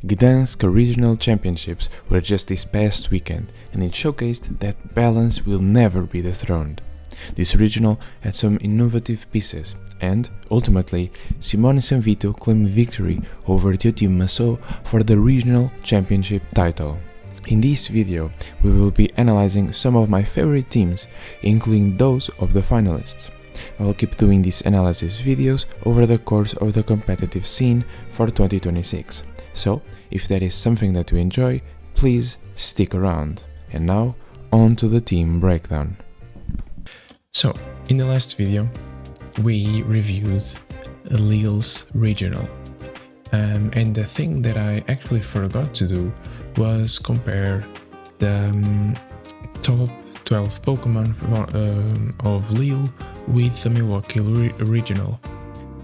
Gdansk Regional Championships were just this past weekend, and it showcased that balance will never be dethroned. This regional had some innovative pieces, and, ultimately, Simone and Sanvito claimed victory over Théotime Massaut for the regional championship title. In this video, we will be analyzing some of my favorite teams, including those of the finalists. I will keep doing these analysis videos over the course of the competitive scene for 2026. So, if that is something that you enjoy, please stick around. And now, on to the team breakdown. So, in the last video, we reviewed Lille's regional. And the thing that I actually forgot to do was compare the top 12 Pokémon of Lille with the Milwaukee regional.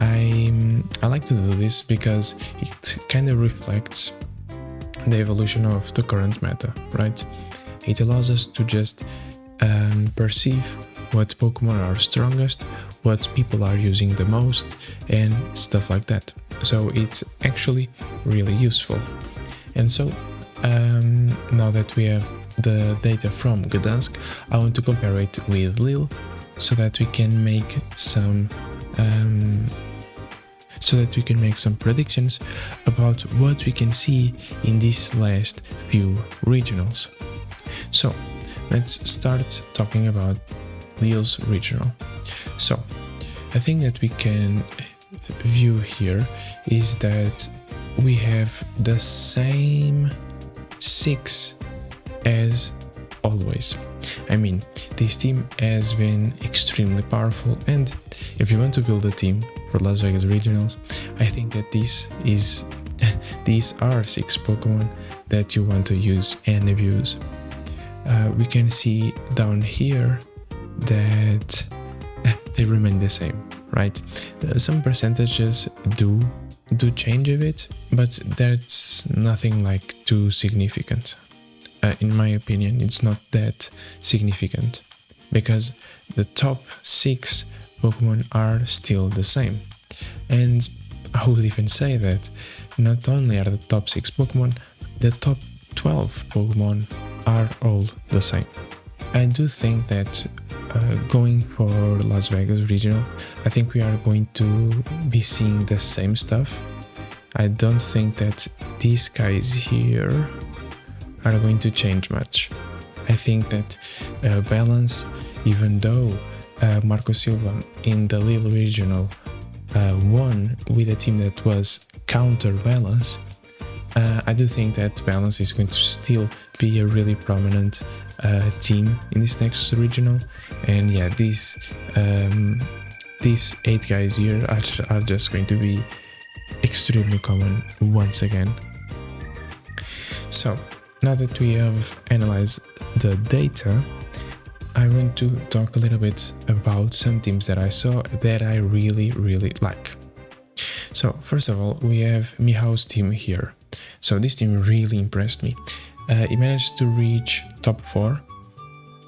I like to do this because it kind of reflects the evolution of the current meta, right? It allows us to just perceive what Pokemon are strongest, what people are using the most, and stuff like that. So it's actually really useful. And so now that we have the data from Gdansk, I want to compare it with Lille so that we can make some predictions about what we can see in these last few regionals. So let's start talking about Lille's regional. So I think that we can view here is that we have the same 6 as always. I mean, this team has been extremely powerful, and if you want to build a team for Las Vegas regionals, I think that these are 6 Pokemon that you want to use and abuse. We can see down here that they remain the same, right? Some percentages do change a bit, but that's nothing like too significant. In my opinion, it's not that significant because the top 6 Pokemon are still the same. And I would even say that not only are the top 6 Pokemon, the top 12 Pokemon are all the same. I do think that going for Las Vegas regional, I think we are going to be seeing the same stuff. I don't think that these guys here are going to change much. I think that balance, even though Marco Silva in the Lille regional won with a team that was counterbalance, I do think that balance is going to still be a really prominent team in this next regional. And yeah, these 8 guys here are just going to be extremely common once again. So now that we have analyzed the data, I want to talk a little bit about some teams that I saw that I really like. So first of all, we have Michal's team here. So this team really impressed me. He managed to reach top 4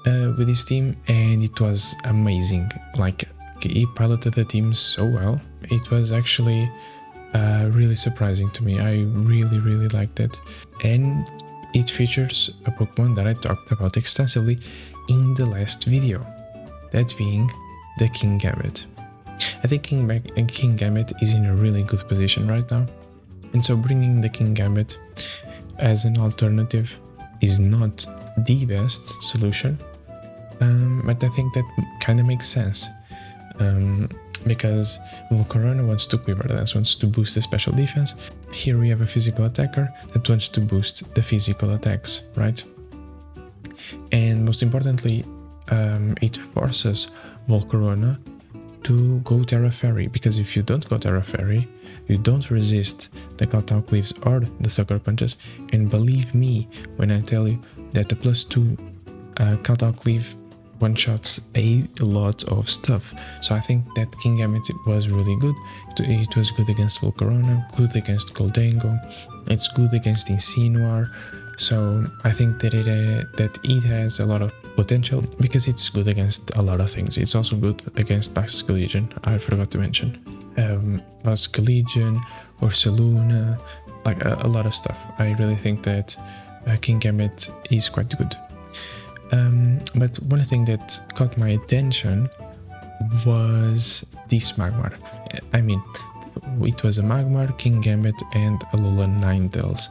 with his team, and it was amazing. Like, he piloted the team so well. It was actually really surprising to me. I really liked it. And it features a Pokemon that I talked about extensively in the last video, that being the Kingambit. I think Kingambit is in a really good position right now, and so bringing the Kingambit as an alternative is not the best solution, but I think that kind of makes sense, because Volcarona wants to quiver dance, wants to boost the special defense. Here we have a physical attacker that wants to boost the physical attacks, right? And most importantly, it forces Volcarona to go Terra Fairy, because if you don't go Terra Fairy, you don't resist the Kowtow Cleaves or the Sucker Punches. And believe me when I tell you that the +2 Kowtow Cleave one-shots a lot of stuff. So I think that Kingambit was really good. It was good against Volcarona, good against Goldengo, it's good against Incineroar. So I think that it has a lot of potential because it's good against a lot of things. It's also good against Baxcalibur, I forgot to mention. Baxcalibur, Ursaluna, like a lot of stuff. I really think that Kingambit is quite good. But one thing that caught my attention was this Magmar. I mean, it was a Magmar, Kingambit, and Alola Ninetales.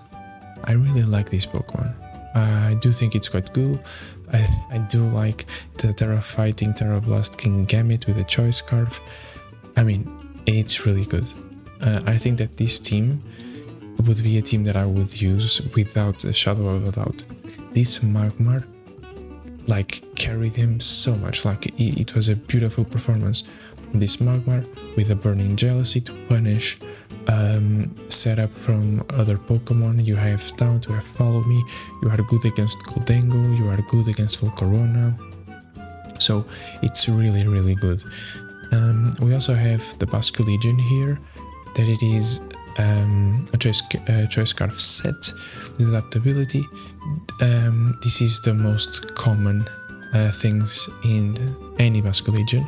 I really like this Pokemon. I do think it's quite cool. I do like the Terra Fighting Terra Blast Kingambit with a Choice Scarf. I mean, it's really good. I think that this team would be a team that I would use without a shadow of a doubt. This Magmar like carried him so much. Like it was a beautiful performance from this Magmar with a Burning Jealousy to punish setup from other Pokemon. You have Taunt, you have Follow Me, you are good against Gholdengo, you are good against Volcarona. So it's really, really good. We also have the Baxcalibur here, that it is a choice scarf set with adaptability. This is the most common things in any Baxcalibur,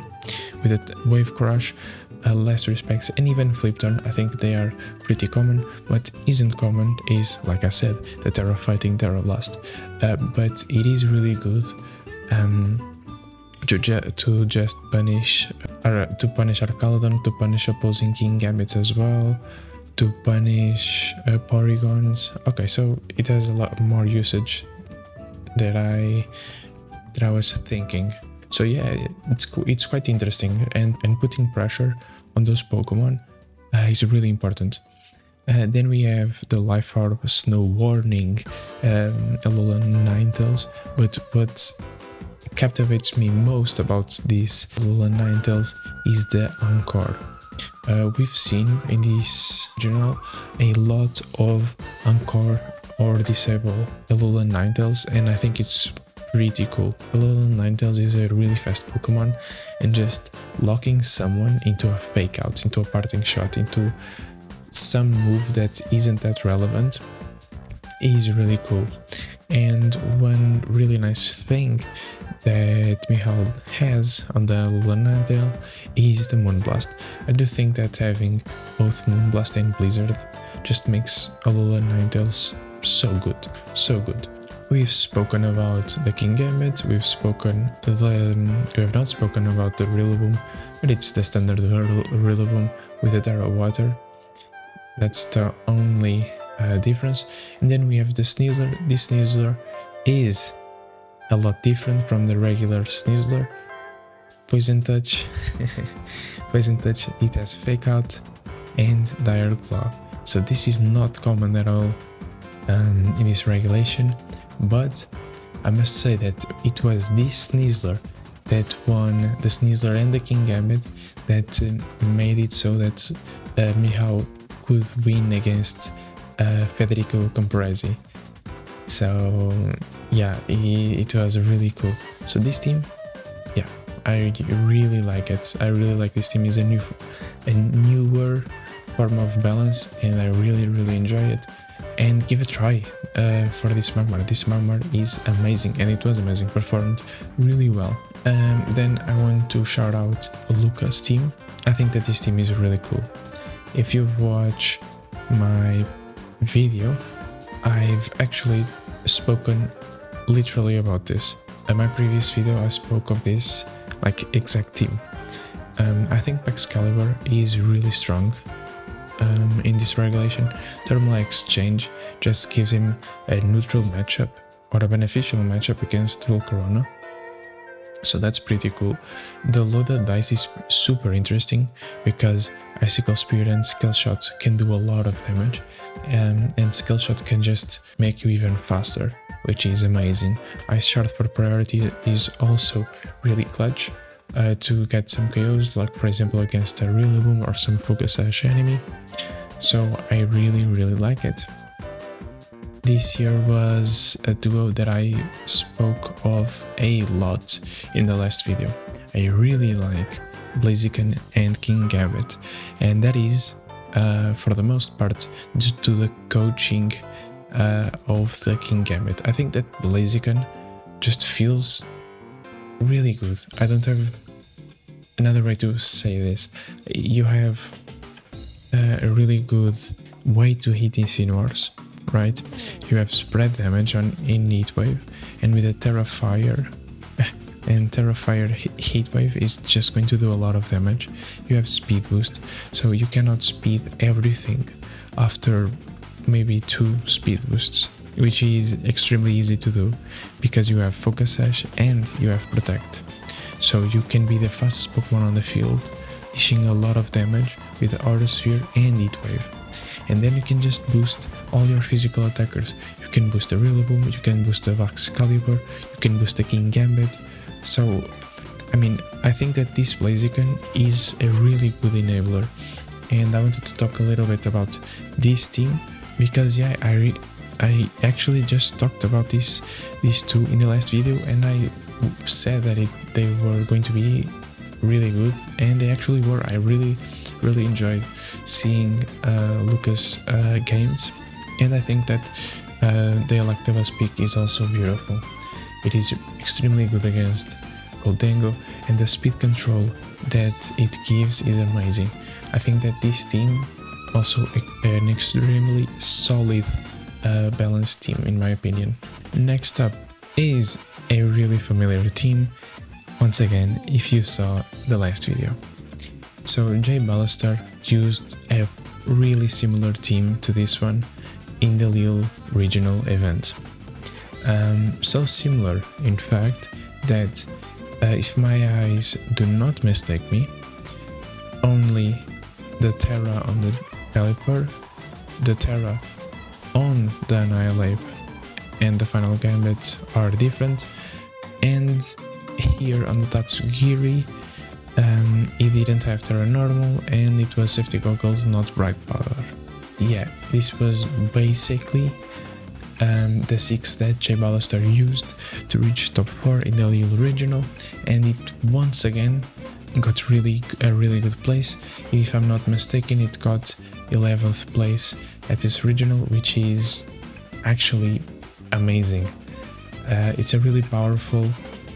with a Wave Crush, Less Respects, and even Flip Turn. I think they are pretty common. What isn't common is, like I said, the Terra Fighting Terra Blast, but it is really good to just punish Arcaladon, to punish opposing Kingambits as well, to punish Porygons. Okay, so it has a lot more usage that I was thinking. So yeah, it's quite interesting, and putting pressure on those Pokemon is really important. Then we have the Life Orb Snow Warning Alola Ninetales, but what captivates me most about this Alola Ninetales is the Encore. We've seen in this journal a lot of Encore or Disable Alola Ninetales, and I think it's pretty cool. Alola Ninetales is a really fast Pokemon, and just locking someone into a fake out, into a parting shot, into some move that isn't that relevant is really cool. And one really nice thing that Michal has on the Alola Ninetale is the Moonblast. I do think that having both Moonblast and Blizzard just makes Alola Ninetales so good, so good. We've spoken about the Kingambit, we have not spoken about the Rillaboom, but it's the standard Rillaboom with the Terra Water. That's the only difference. And then we have the Sneasler. This Sneasler is a lot different from the regular Sneasler. Poison Touch, Poison Touch, it has Fake Out and Dire Claw. So this is not common at all in this regulation, but I must say that it was this Sneasler that won the Sneasler and the Kingambit that made it so that Michal could win against Federico Camporesi. So yeah, it was really cool. So this team, yeah, I really like it. I really like this team. It's a newer form of balance, and I really enjoy it. And give a try for this Magmar. This Magmar is amazing, and it was amazing, performed really well. Then I want to shout out Luca's team. I think that this team is really cool. If you've watched my video, I've actually spoken literally about this. In my previous video I spoke of this like exact team. I think Baxcalibur is really strong in this regulation. Thermal Exchange just gives him a neutral matchup or a beneficial matchup against Volcarona. So that's pretty cool. The loaded dice is super interesting because Icicle Spear and Skill Shot can do a lot of damage, and Skill Shot can just make you even faster, which is amazing. Ice Shard for priority is also really clutch to get some KOs, like for example against a Rillaboom or some Focus Sash enemy. So I really like it. This year was a duo that I spoke of a lot in the last video. I really like Blaziken and Kingambit, and that is for the most part due to the coaching of the Kingambit. I think that Blaziken just feels really good. I don't have another way to say this. You have a really good way to hit Incineroars, right? You have spread damage in Heat Wave, and with a Terra Fire, and Terra Fire Heat Wave is just going to do a lot of damage. You have Speed Boost, so you cannot speed everything after maybe 2 Speed Boosts, which is extremely easy to do because you have Focus Sash and you have Protect. So you can be the fastest Pokemon on the field, dishing a lot of damage with Aura Sphere and Heat Wave. And then you can just boost all your physical attackers. You can boost the Rillaboom, you can boost the Baxcalibur, you can boost the Kingambit. So, I mean, I think that this Blaziken is a really good enabler. And I wanted to talk a little bit about this team because, yeah, I actually just talked about these two in the last video, and I said that they were going to be really good, and they actually were. I really enjoyed seeing Luca's games, and I think that the Electabuzz pick is also beautiful. It is extremely good against Goldengo, and the speed control that it gives is amazing. I think that this team also an extremely solid balanced team in my opinion. Next up is a really familiar team, once again, if you saw the last video. So J Ballister used a really similar team to this one in the Lille regional event. So similar, in fact, that if my eyes do not mistake me, only the Terra on the Pelipper, the Terra on the Annihilate and the final Gambit are different, and here on the Tatsugiri it didn't have Terra Normal and it was Safety Goggles, not Bright Power. Yeah, this was basically the 6 that J Ballister used to reach top 4 in the Lille regional, and it once again got a really good place. If I'm not mistaken, it got 11th place at this regional, which is actually amazing. It's a really powerful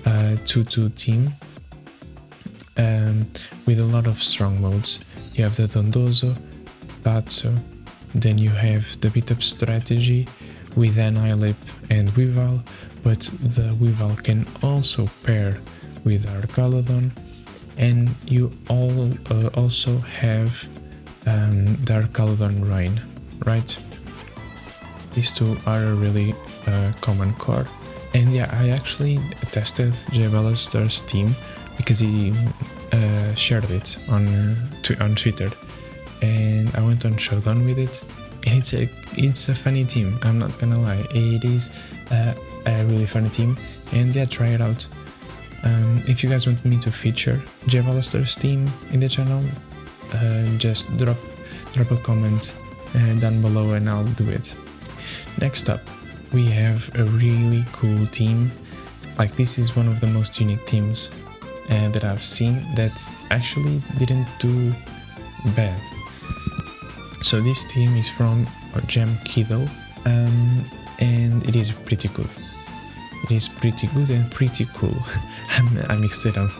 2-2 team with a lot of strong modes. You have the Dondozo, Tatsu, then you have the beat up strategy with Annihilate and Weavile, but the Weavile can also pair with Arcaladon, and you also have the Arcaladon Rain, right? These two are a really common core. And yeah, I actually tested J Ballister's team because he shared it on Twitter, and I went on Showdown with it. And it's a funny team, I'm not gonna lie. It is a really funny team, and yeah, try it out. If you guys want me to feature J Ballister's team in the channel, just drop a comment down below and I'll do it. Next up, we have a really cool team. Like, this is one of the most unique teams that I've seen that actually didn't do bad. So this team is from Gem Kiddle, and it is pretty good. It is pretty good and pretty cool. I mixed it up.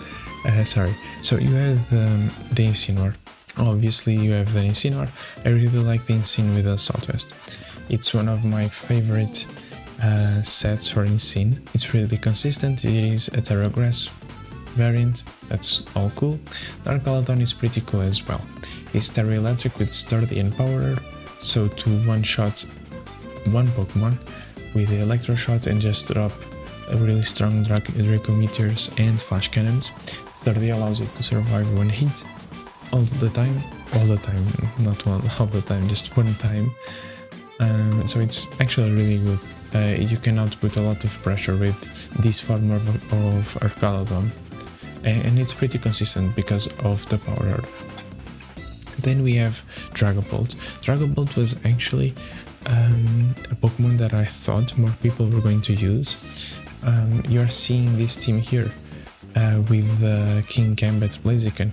Sorry. So you have the Incineroar. Obviously you have the Incineroar. I really like the Incine with the Southwest. It's one of my favorite sets for Incine. It's really consistent. It is a Terra Grass variant. That's all cool. The Arcaladon is pretty cool as well. It's Terra Electric with Sturdy and Power, so to one-shot one Pokemon with the Electro Shot and just drop a really strong Draco Meteors and Flash Cannons. Sturdy allows it to survive one hit all the time, not one all the time, just one time. So it's actually really good. You cannot put a lot of pressure with this form of Arcaladon, and it's pretty consistent because of the power herb. Then we have Dragapult. Dragapult was actually a Pokemon that I thought more people were going to use. You're seeing this team here with the Kingambit Blaziken.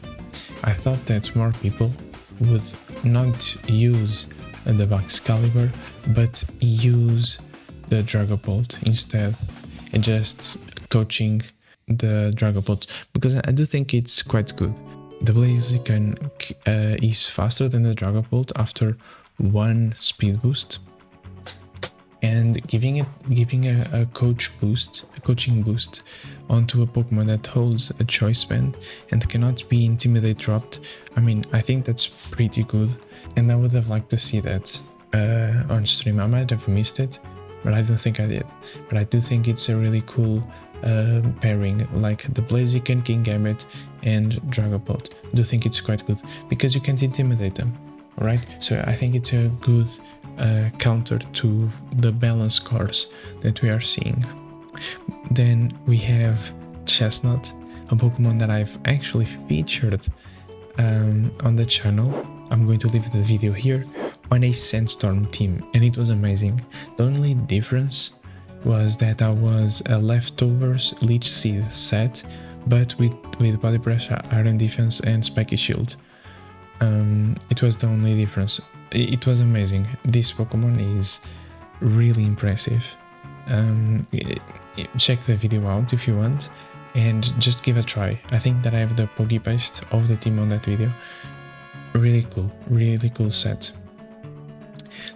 I thought that more people would not use the Baxcalibur, but use the Dragapult instead, and just coaching the Dragapult, because I do think it's quite good. The Blaziken is faster than the Dragapult after 1 speed boost, and giving a coaching boost onto a Pokemon that holds a choice band and cannot be intimidate dropped. I mean, I think that's pretty good, and I would have liked to see that on stream. I might have missed it, but I don't think I did. But I do think it's a really cool pairing, like the Blaziken, Kingambit, and Dragapult. I do think it's quite good because you can't intimidate them, right? So I think it's a good counter to the balance cards that we are seeing. Then we have CHESNAUGHT, a Pokemon that I've actually featured on the channel. I'm going to leave the video here, on a Sandstorm team, and it was amazing. The only difference was that I was a leftovers Leech Seed set, but with Body Pressure, Iron Defense, and Spiky Shield. It was the only difference. It was amazing. This Pokemon is really impressive. Check the video out if you want, and just give a try. I think that I have the Pokepaste of the team on that video. Really cool set.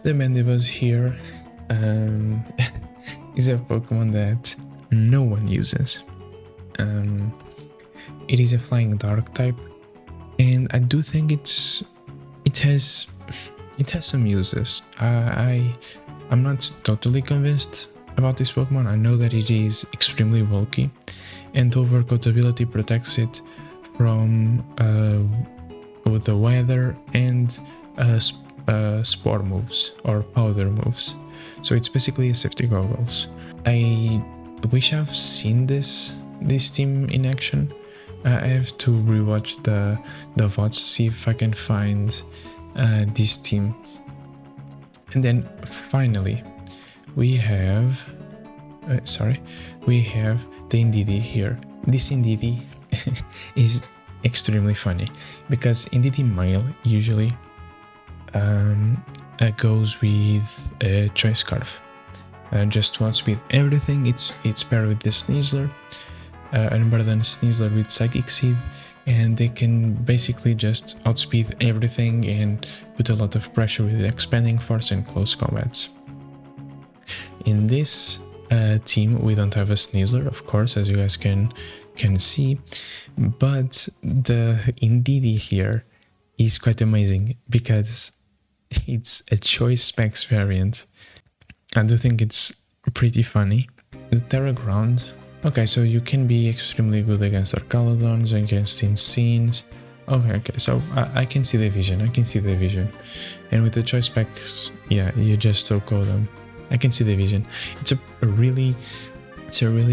The Mandibuzz here is a Pokemon that no one uses. It is a Flying Dark type, and I do think it has some uses. I'm not totally convinced about this Pokemon. I know that it is extremely bulky, and Overcoat ability protects it from the weather and spore moves or powder moves. So it's basically a safety goggles. I wish I've seen this team in action. I have to rewatch the VODs to see if I can find this team. And then finally we have the Indeedee here. This Indeedee is extremely funny because Indeedee male usually goes with a Choice Scarf. Just one speed everything. It's paired with the Sneasler, Unburden Sneasler with Psychic Seed, and they can basically just outspeed everything and put a lot of pressure with Expanding Force and close combats. In this team we don't have a Sneasler, of course, as you guys can see, but the Indeedee here is quite amazing because it's a Choice Specs variant. I do think it's pretty funny. The Terra Ground. Okay, so you can be extremely good against Arcalodons, against Insines. Okay, so I can see the vision. And with the Choice Specs, yeah, you just so-code them. I can see the vision. It's a really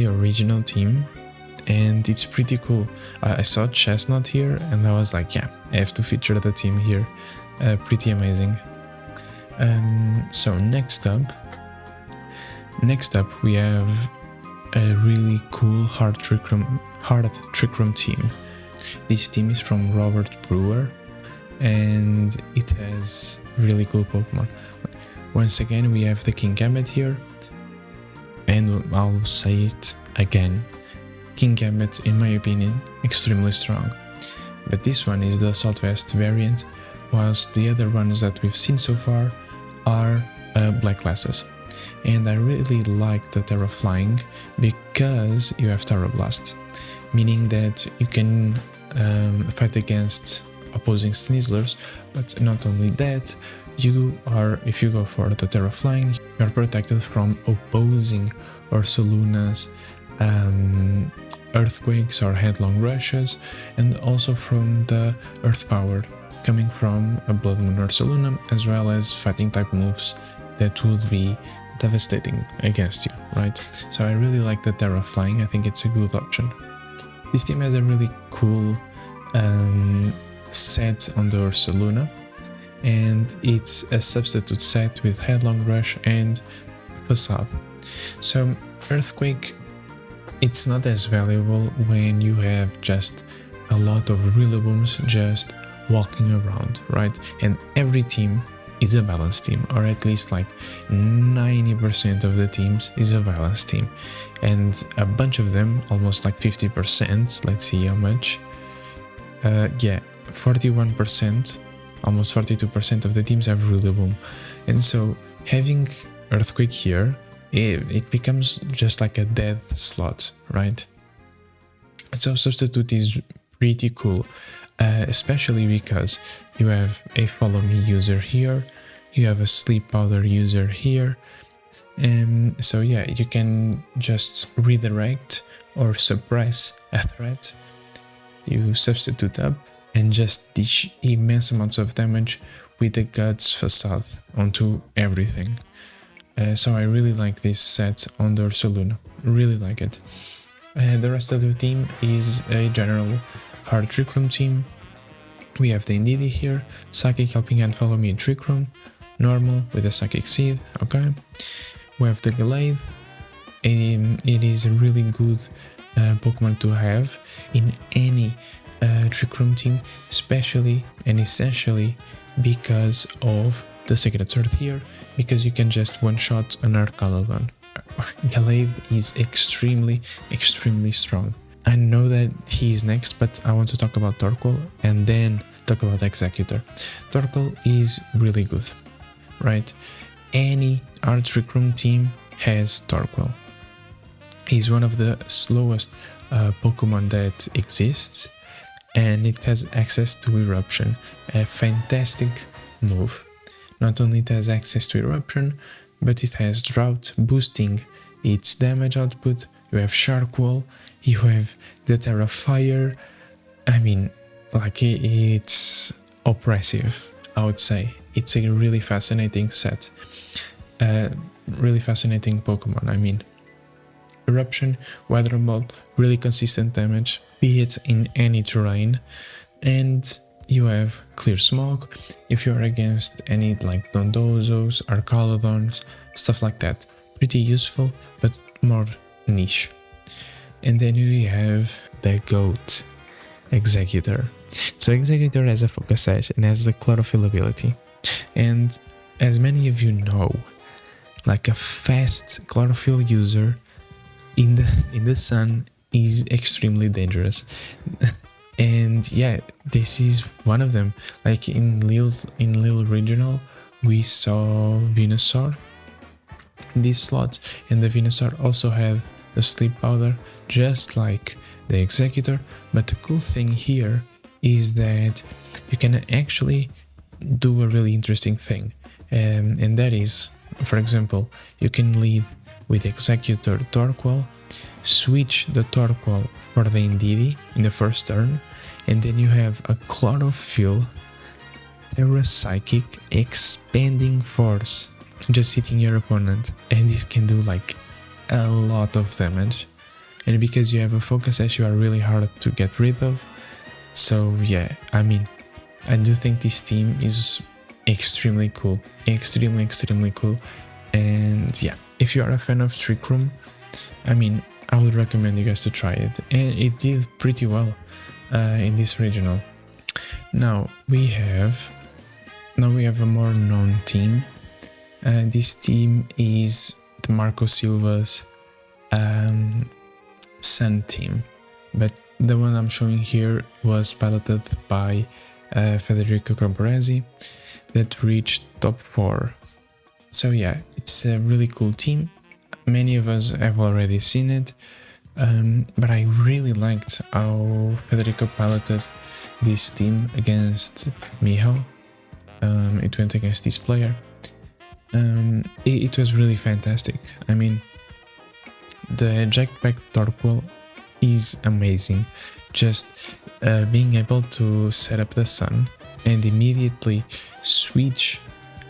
original team, and it's pretty cool. I saw CHESNAUGHT here, and I was like, yeah, I have to feature the team here. Pretty amazing. So next up we have a really cool hard Trick Room team. This team is from Robert Brewer, and it has really cool Pokemon. Once again, we have the Kingambit here, and I'll say it again, Kingambit, in my opinion, extremely strong. But this one is the Assault Vest variant, whilst the other ones that we've seen so far are black classes. And I really like the Terra Flying because you have Terra Blast, meaning that you can fight against opposing Sneaslers, but not only that, if you go for the Terra Flying, you are protected from opposing Ursaluna's Earthquakes or Headlong Rushes, and also from the Earth Power coming from a Blood Moon Ursaluna, as well as fighting type moves that would be devastating against you, right? So I really like the Terra Flying. I think it's a good option. This team has a really cool set on the Ursaluna, and it's a substitute set with Headlong Rush and Facade. So Earthquake, it's not as valuable when you have just a lot of Rillabooms just walking around, right? And every team is a balanced team, or at least like 90% of the teams is a balanced team, and a bunch of them, almost like 50%, let's see how much, 41% almost 42% of the teams have Rillaboom. And so having Earthquake here, it becomes just like a dead slot, right? So Substitute is pretty cool, especially because you have a Follow Me user here, you have a Sleep Powder user here, and so yeah, you can just redirect or suppress a threat. You substitute up and just dish immense amounts of damage with the Guts Facade onto everything. So I really like this set on the Ursaluna, really like it. The rest of the team is a general hard Trick Room team. We have the Indeedee here, Psychic Helping Hand Follow Me in Trick Room, normal with a Psychic Seed, okay. We have the Gallade. It is a really good Pokemon to have in any Trick Room team, especially and essentially because of the Sacred Sword here, because you can just one-shot an Arcalodon. Gallade is extremely strong. I know that he is next, but I want to talk about Torkoal and then talk about Exeggutor. Torkoal is really good, right? Any Art Trick Room team has Torkoal. He's one of the slowest Pokemon that exists, and it has access to Eruption, a fantastic move. Not only it has access to Eruption, but it has Drought, boosting its damage output. You have Shark Wall, you have the Terra Fire. I mean, like, it's oppressive, I would say. It's a really fascinating set. Really fascinating Pokemon, I mean. Eruption, Weather Ball, really consistent damage, be it in any terrain. And you have Clear Smog if you're against any like Dondozos, Arcalodons, stuff like that. Pretty useful, but more niche. And then you have the GOAT, Exeggutor. So Exeggutor has a Focus Edge and has the Chlorophyll ability. And as many of you know, like a fast Chlorophyll user in the sun is extremely dangerous. And yeah, this is one of them. Like in Lille Regional, we saw Venusaur in this slot, and the Venusaur also had the Sleep Powder, just like the Exeggutor. But the cool thing here is that you can actually do a really interesting thing, and that is, for example, you can lead with Exeggutor Torkoal, switch the Torkoal for the Indeedee in the first turn, and then you have a Chlorophyll, Terra Psychic, Expanding Force just hitting your opponent, and this can do like a lot of damage. And because you have a Focus Edge, you are really hard to get rid of. So yeah, I mean, I do think this team is extremely cool, extremely cool. And yeah, if you are a fan of Trick Room, I mean, I would recommend you guys to try it, and it did pretty well in this regional. Now we have a more known team. This team is the Marco Silva's Sun team, but the one I'm showing here was piloted by Federico Camporesi that reached top 4. So yeah, it's a really cool team. Many of us have already seen it, but I really liked how Federico piloted this team against Michal. It went against this player. It was really fantastic. I mean, the Jetpack Torkoal is amazing. Just being able to set up the sun and immediately switch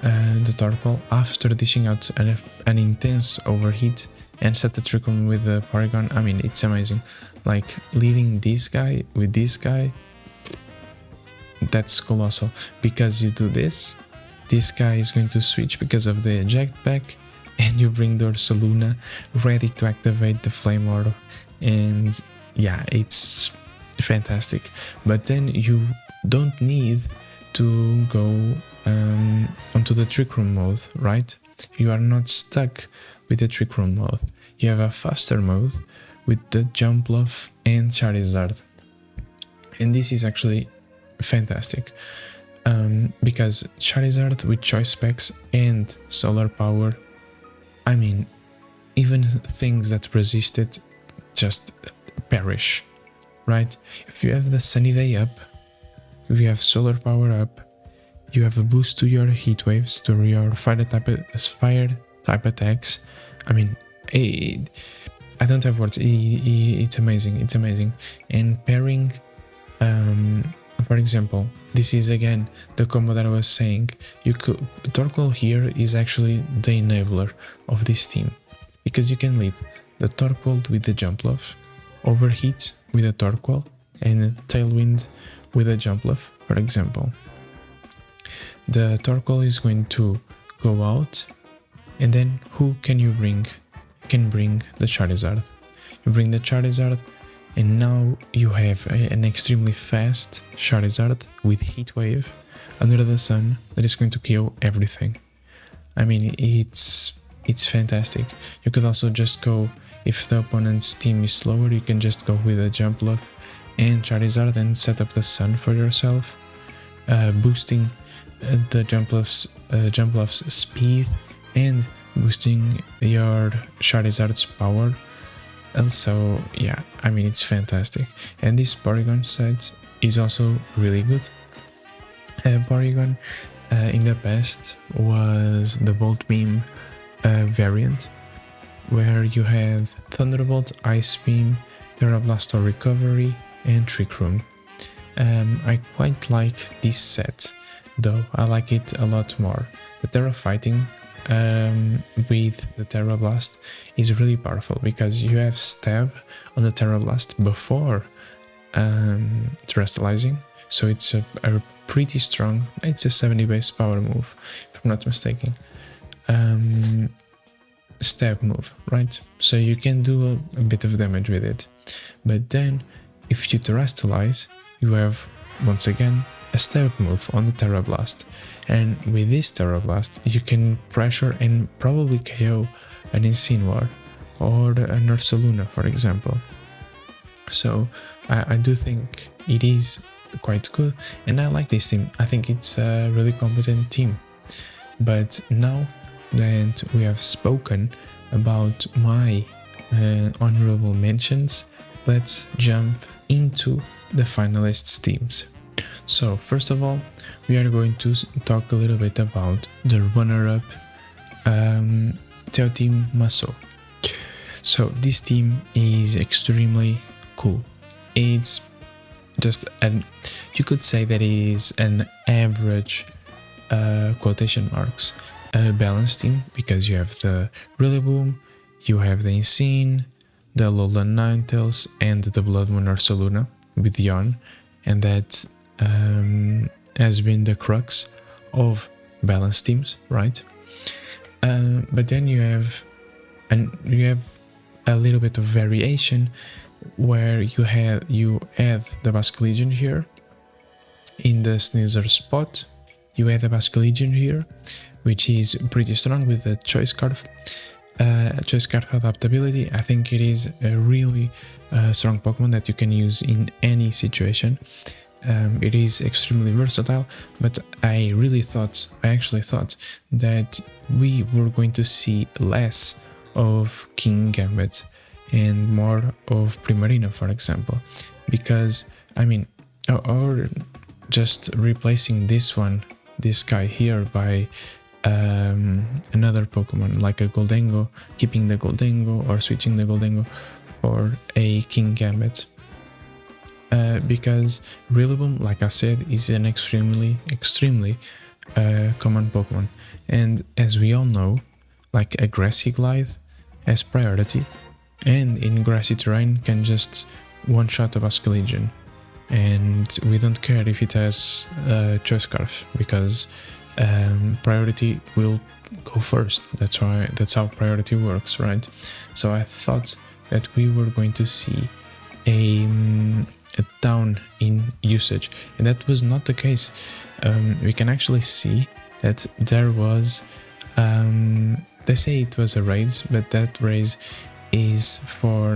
the Torkoal after dishing out an intense overheat and set the Trick Room with the Porygon. I mean, it's amazing. Like, leading this guy with this guy, that's colossal. Because you do this guy is going to switch because of the eject pack, and you bring the Ursaluna ready to activate the Flame Orb, and yeah, it's fantastic. But then you don't need to go onto the Trick Room mode, right? You are not stuck with the Trick Room mode. You have a faster mode with the Jumpluff and Charizard, and this is actually fantastic. Because Charizard with choice specs and solar power, I mean, even things that resist it just perish, right? If you have the Sunny Day up, if you have solar power up, you have a boost to your heat waves, to your fire type attacks. I mean, I don't have words. It's amazing. It's amazing. And pairing, for example, this is again the combo that I was saying. The Torkoal here is actually the enabler of this team, because you can lead the Torkoal with the Jumpluff, Overheat with a Torkoal, and Tailwind with a Jumpluff, for example. The Torkoal is going to go out, and then who can you bring? You can bring the Charizard. You bring the Charizard, and now you have an extremely fast Charizard with Heat Wave under the sun that is going to kill everything. I mean, it's fantastic. You could also just go, if the opponent's team is slower, you can just go with a Jumpluff and Charizard and set up the sun for yourself, boosting the Jumpluff's speed and boosting your Charizard's power. Also, yeah, I mean, it's fantastic. And this Porygon set is also really good. Porygon in the past was the Volt Beam variant, where you have Thunderbolt, Ice Beam, Terra Blast or Recovery, and Trick Room. I quite like this set, though I like it a lot more. The Terra Fighting with the Terra Blast is really powerful, because you have Stab on the Terra Blast before Terrestrializing, so it's a pretty strong, it's a 70 base power move, if I'm not mistaken. Stab move, right? So you can do a bit of damage with it. But then, if you Terrestrialize, you have, once again, a stab move on the Terra Blast. And with this Terra Blast, you can pressure and probably KO an Incineroar or a Ursaluna, for example. So I do think it is quite good, and I like this team. I think it's a really competent team. But now that we have spoken about my honorable mentions, let's jump into the finalists' teams. So first of all, we are going to talk a little bit about the runner-up Théotime Massaut. So this team is extremely cool. It's just you could say that it is an average quotation marks balanced team, because you have the Rillaboom, you have the Insane, the Alolan Ninetales, and the Blood Moon Ursaluna with Yon, and that has been the crux of balanced teams, right? But then you have a little bit of variation, where you add the Baxcalibur here in the Sneasel spot. You add the Baxcalibur here, which is pretty strong with the Choice Scarf adaptability. I think it is a really strong Pokemon that you can use in any situation. It is extremely versatile, but I actually thought that we were going to see less of Kingambit and more of Primarina, for example, because, I mean, or just replacing this guy here by another Pokemon like a Goldengo, keeping the Goldengo or switching the Goldengo for a Kingambit. Because Rillaboom, like I said, is an extremely common Pokemon, and as we all know, like a Grassy Glide has priority, and in grassy terrain can just one-shot a Baxcalibur, and we don't care if it has Choice Scarf, because priority will go first. That's how priority works, right? So I thought that we were going to see a down in usage, and that was not the case. We can actually see that there was they say it was a raise, but that raise is for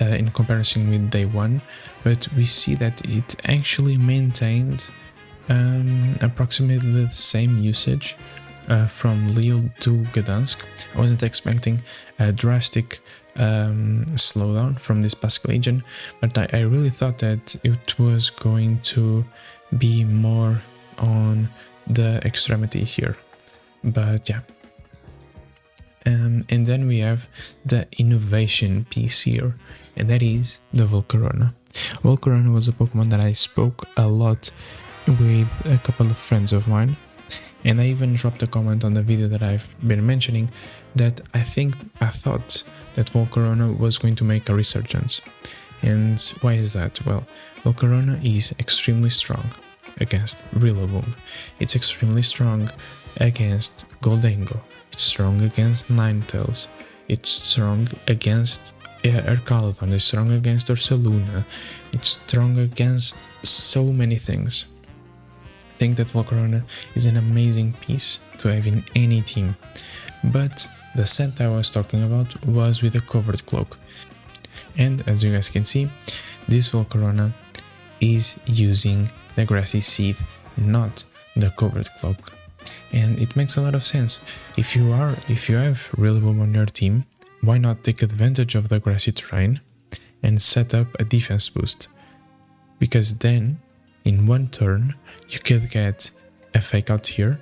in comparison with day one, but we see that it actually maintained approximately the same usage from Lille to Gdansk. I wasn't expecting a drastic slowdown from this Baxcalibur, but I really thought that it was going to be more on the extremity here. But yeah. And then we have the innovation piece here, and that is the Volcarona. Volcarona was a Pokemon that I spoke a lot with a couple of friends of mine, and I even dropped a comment on the video that I've been mentioning that I thought that Volcarona was going to make a resurgence. And why is that? Well, Volcarona is extremely strong against Rillaboom. It's extremely strong against Goldengo. It's strong against Ninetales. It's strong against Arcaladon. It's strong against Ursaluna. It's strong against so many things. I think that Volcarona is an amazing piece to have in any team. But the set I was talking about was with a covered cloak. And as you guys can see, this Volcarona is using the Grassy Seed, not the covered cloak. And it makes a lot of sense. If you have Rillaboom on your team, why not take advantage of the grassy terrain and set up a defense boost? Because then, in one turn, you could get a fake out here.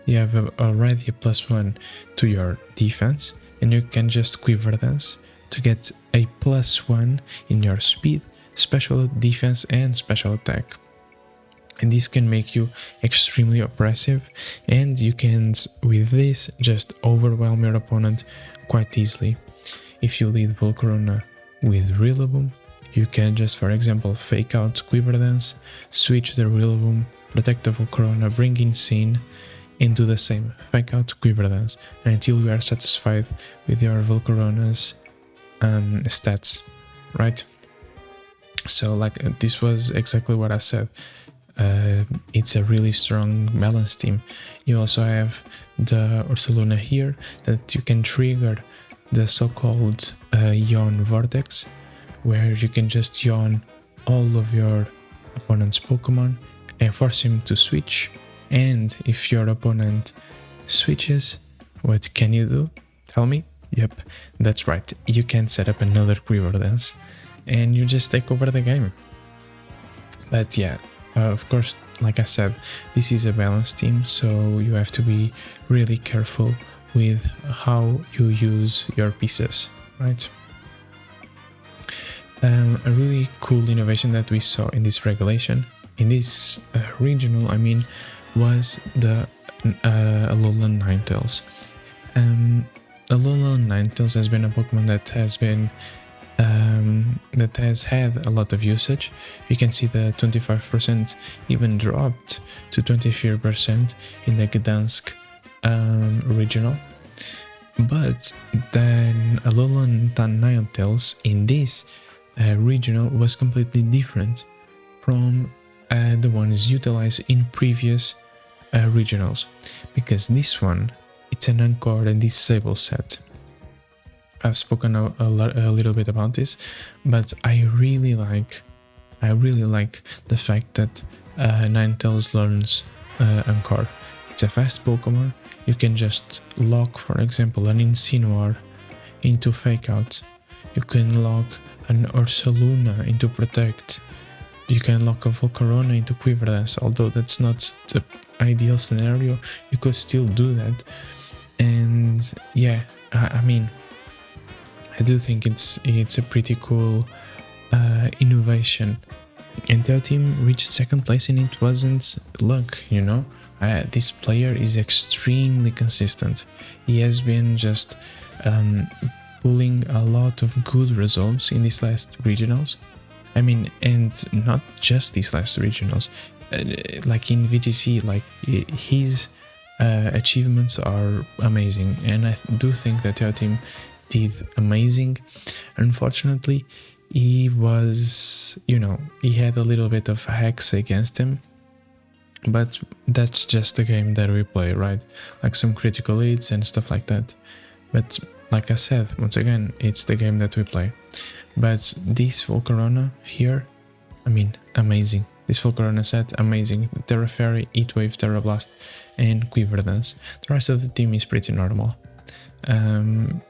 You have already a +1 to your defense, and you can just Quiver Dance to get a +1 in your speed, special defense, and special attack. And this can make you extremely oppressive, and you can, with this, just overwhelm your opponent quite easily. If you lead Volcarona with Rillaboom, you can just, for example, fake out Quiver Dance, switch the Rillaboom, protect the Volcarona, bring in Scene, and do the same, fake out Quiver Dance, until you are satisfied with your Volcarona's stats, right? So like this was exactly what I said. It's a really strong balance team. You also have the Ursaluna here that you can trigger the so-called Yawn Vortex, where you can just yawn all of your opponent's Pokemon and force him to switch. And if your opponent switches, what can you do? Tell me? Yep, that's right. You can set up another Quiver Dance and you just take over the game. But yeah, of course, like I said, this is a balanced team, so you have to be really careful with how you use your pieces, right? A really cool innovation that we saw in this regulation, in this regional, I mean, was the Alolan Ninetales. Alolan Ninetales has been a Pokemon that has had a lot of usage. You can see the 25% even dropped to 24% in the Gdansk regional. But then Alolan Ninetales in this regional was completely different from the ones utilized in previous regionals, because this one, it's an Encore and Disable set. I've spoken a little bit about this, but I really like the fact that Ninetales learns Encore. It's a fast Pokemon. You can just lock, for example, an Incineroar into Fake Out. You can lock an Ursaluna into Protect. You can lock a Volcarona into Quiver Dance, although that's not the ideal scenario. You could still do that. And yeah, I mean, I do think it's a pretty cool innovation. And Théotime reached second place, and it wasn't luck, you know. This player is extremely consistent. He has been just pulling a lot of good results in these last regionals. I mean, and not just these last regionals. Like in VGC, like his achievements are amazing, and I do think that Théotime did amazing. Unfortunately, he was, he had a little bit of hacks against him, but that's just the game that we play, right? Like some critical hits and stuff like that. But like I said, once again, it's the game that we play. But this Volcarona here, I mean, amazing. This Volcarona set, amazing. Terra Fairy, Heat Wave, Terra Blast, and Quiver Dance. The rest of the team is pretty normal,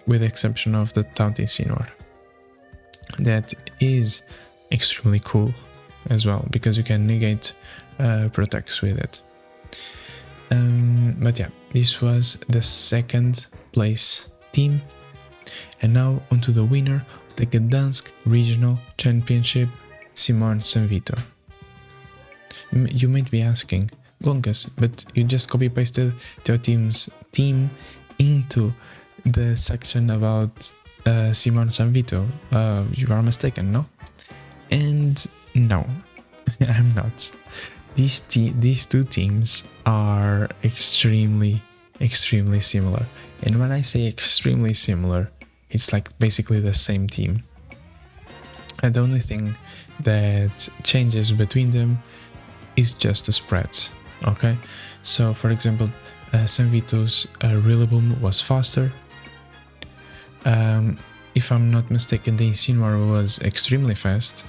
with the exception of the Taunt Incineroar. That is extremely cool as well, because you can negate protects with it. But yeah, this was the second place team. And now onto the winner of the Gdansk Regional Championship, Simone Sanvito. You might be asking, Gonkas, but you just copy-pasted Théotime's team into the section about Simone Sanvito. You are mistaken, no? And no, I'm not. These two teams are extremely similar. And when I say extremely similar, it's like basically the same team. And the only thing that changes between them is just the spreads, okay? So for example, Sanvito's Rillaboom was faster. If I'm not mistaken, the Incineroar was extremely fast.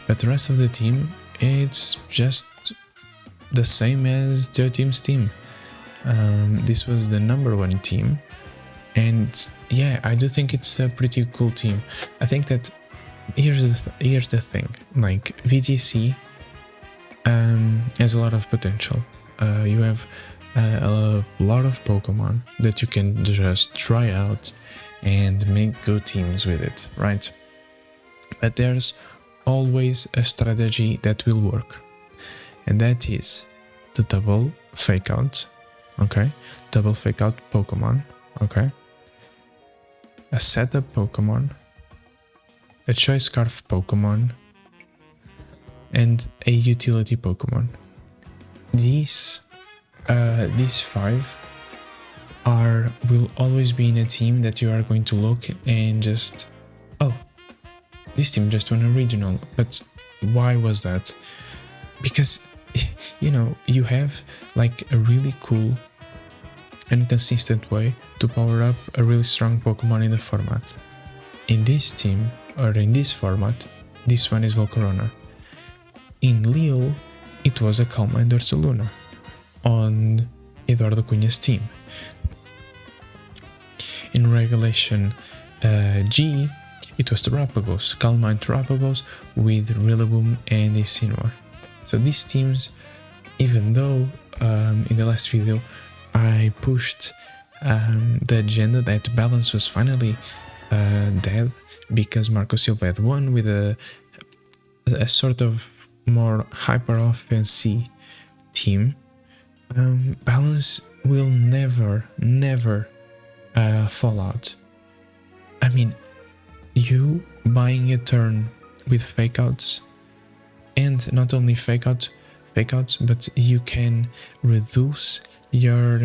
But the rest of the team, it's just the same as Théotime's team. This was the #1 team, and yeah, I do think it's a pretty cool team. I think that here's the thing, like VGC has a lot of potential. You have a lot of Pokemon that you can just try out and make good teams with it, right? But there's always a strategy that will work, and that is the double fake out, okay? Double fake out Pokemon, okay? A setup Pokemon, a choice scarf Pokemon, and a utility Pokemon. These 5 will always be in a team that you are going to look and just, oh, this team just won a regional, but why was that? Because, you know, you have like a really cool and consistent way to power up a really strong Pokemon in the format. In this team, or in this format, this one is Volcarona. In Lille, it was a Calma and Ursaluna on Eduardo Cunha's team. In Regulation G, it was Terrapagos, Calma and Terrapagos with Rillaboom and Incineroar. So these teams, even though in the last video I pushed the agenda that balance was finally dead because Marco Silva had won with a sort of more hyper-offensive team, balance will never fall out. I mean, you buying a turn with fake outs, and not only fake outs, but you can reduce your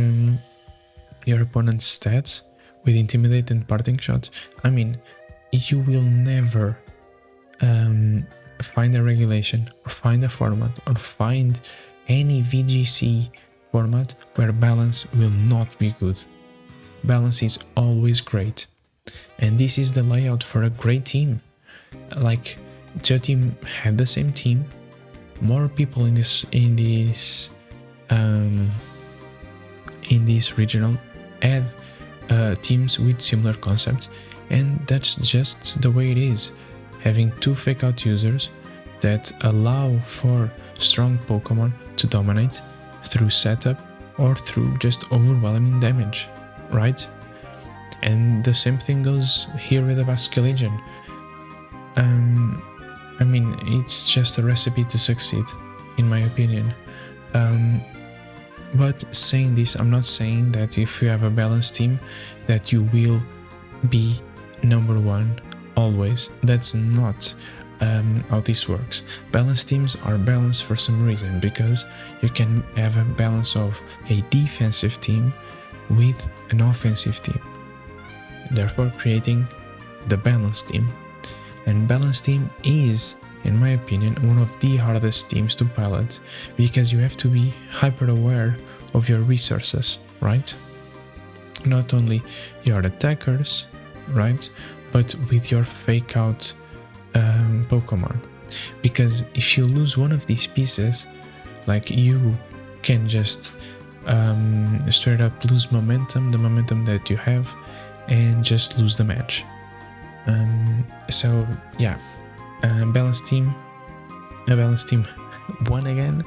opponent's stats with Intimidate and Parting Shot. I mean, you will never find a regulation or find a format or find any VGC format where balance will not be good. Balance is always great, and this is the layout for a great team. Like, Théotime had the same team, more people in this regional had teams with similar concepts, and that's just the way it is. Having 2 fake out users that allow for strong Pokemon to dominate through setup or through just overwhelming damage, right? And the same thing goes here with the Baxcalibur. I mean, it's just a recipe to succeed, in my opinion. But saying this, I'm not saying that if you have a balanced team that you will be #1 always. That's not how this works. Balanced teams are balanced for some reason, because you can have a balance of a defensive team with an offensive team, therefore creating the balanced team. And balanced team is, in my opinion, one of the hardest teams to pilot, because you have to be hyper aware of your resources, right? Not only your attackers, right, but with your fake out Pokemon. because if you lose one of these pieces, like you can just straight up lose momentum, the momentum that you have, and just lose the match. So yeah, a balanced team won again.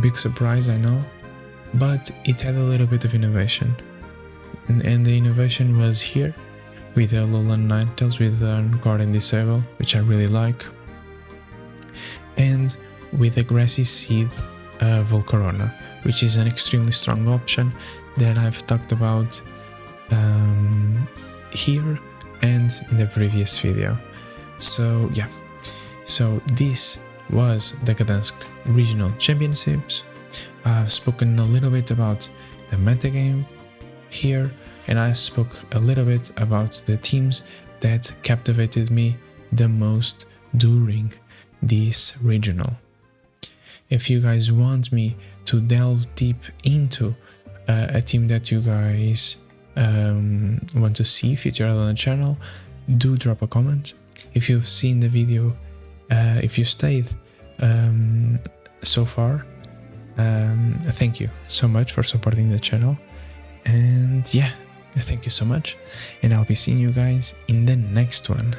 Big surprise, I know, but it had a little bit of innovation, and the innovation was here with the Alolan Ninetales with Guard and Disable, which I really like, and with a Grassy Seed Volcarona, which is an extremely strong option that I've talked about here and in the previous video. So yeah, so this was the Gdansk Regional Championships. I've spoken a little bit about the metagame here, and I spoke a little bit about the teams that captivated me the most during this regional. If you guys want me to delve deep into a team that you guys want to see featured on the channel, do drop a comment. If you've seen the video, if you stayed so far, thank you so much for supporting the channel, and yeah, thank you so much, and I'll be seeing you guys in the next one.